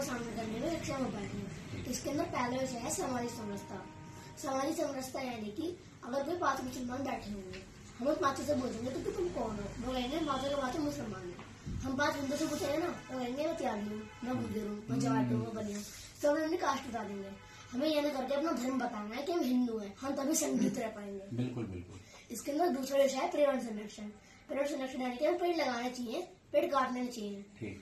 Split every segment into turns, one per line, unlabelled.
सामना करने में सक्षम हो पाएंगे। इसके अंदर पहला विषय है सामाजिक समरसता। सामाजिक समरसता यानी कि अगर कोई 5 मुसलमान बैठे होंगे, हम उस 5 से पूछेंगे तो तुम कौन हो, वो कहेंगे माता का 5 मुसलमान है। हम 5 हिंदू से पूछेंगे ना, तो कहेंगे मैं त्यागी हूँ, मैं गुर्जर हूँ, मैं जाट हूँ, मैं बनिया। तो हम उन्हें कास्ट बता देंगे। हमें यह नहीं करके अपना धर्म बताना है कि हम हिंदू हैं, हम तभी संगीत रह पाएंगे।
बिल्कुल बिल्कुल।
इसके अंदर दूसरा विषय है पर्यावरण संरक्षण। पर्यावरण संरक्षण यानी कि हमें पेड़ लगाने चाहिए, पेड़ काटने नहीं चाहिए।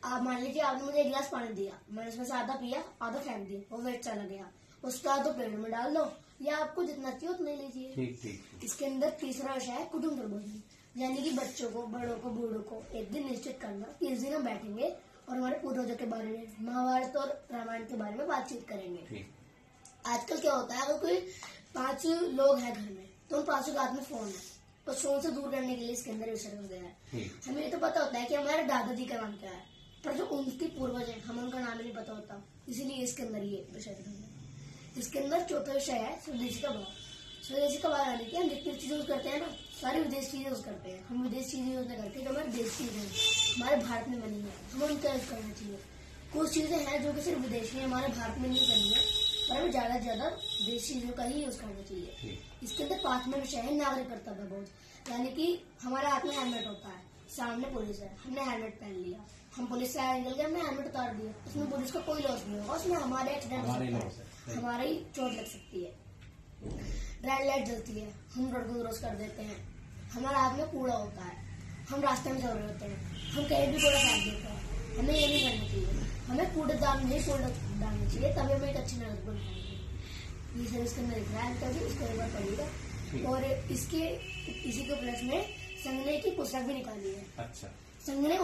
आप मान लीजिए आपने मुझे 1 गिलास पानी दिया, मैंने उसमें से आधा पिया, आधा फेंक दिया, वो वेस्ट चला गया, उसका तो पेड़ में डाल दो या आपको जितना चाहिए उतना लीजिए।
ठीक।
इसके अंदर तीसरा विषय है कुटुंब प्रबंधन, यानी कि बच्चों को, बड़ों को, बूढ़ों को एक दिन निश्चित करना कि इस दिन हम बैठेंगे और हमारे पूर्वजों के बारे में, महाभारत और रामायण के बारे में बातचीत करेंगे। आजकल क्या होता है, अगर कोई 5 लोग हैं घर में तो उन 5 के हाथ में फोन है, तो फोन से दूर करने के लिए इसके अंदर विषय हो गया है। हमें ये तो पता होता है कि हमारे दादाजी का नाम क्या है, पर जो उनके पूर्वज है हमें उनका नाम नहीं पता होता, इसीलिए इसके अंदर ये विषय है। इसके अंदर चौथा विषय है स्वदेशी का भाव। स्वदेशी का भाव यानी कि हम जितनी चीजें यूज करते हैं ना, सारी विदेश चीजें यूज करते हैं। हम विदेश चीजें यूज नहीं करते, जो हमारे देश चीजें हैं, हमारे भारत में बनी है, हमें उनका यूज करना चाहिए। कुछ चीजें हैं जो कि सिर्फ विदेशी है, हमारे भारत में नहीं करनी है, पर हमें ज्यादा से ज्यादा देशी चीजों का ही यूज करना चाहिए। इसके अंदर 5वां विषय है नागरिक कर्तव्य बोध, यानी कि हमारे हाथ में हेलमेट होता है, सामने पुलिस है, हमने हेलमेट पहन लिया, हम पुलिस से आगे निकल गए, हमने हेलमेट उतार दिया, उसमें पुलिस को कोई लॉस नहीं होगा, उसमें हमारे एक्सीडेंट हो सकता है, हमारी चोट लग सकती है। रेड लाइट जलती है, हम रोड को क्रॉस कर देते हैं, हमारे हाथ में कूड़ा होता है, हम रास्ते में चल रहे होते हैं, हम कहीं भी कूड़ा फेंक देते हैं, हमें ये नहीं करना चाहिए। हमें कूड़ेदान नहीं कूड़ा डालना चाहिए, तभी हमें एक अच्छी नागरिक बन पाएंगे। ये सब इसके अंदर लिख रहा है, इसको एक बार पढ़िएगा। और इसी के प्लस में संघ ने की पुस्तक भी निकाली है।
अच्छा।
संघ ने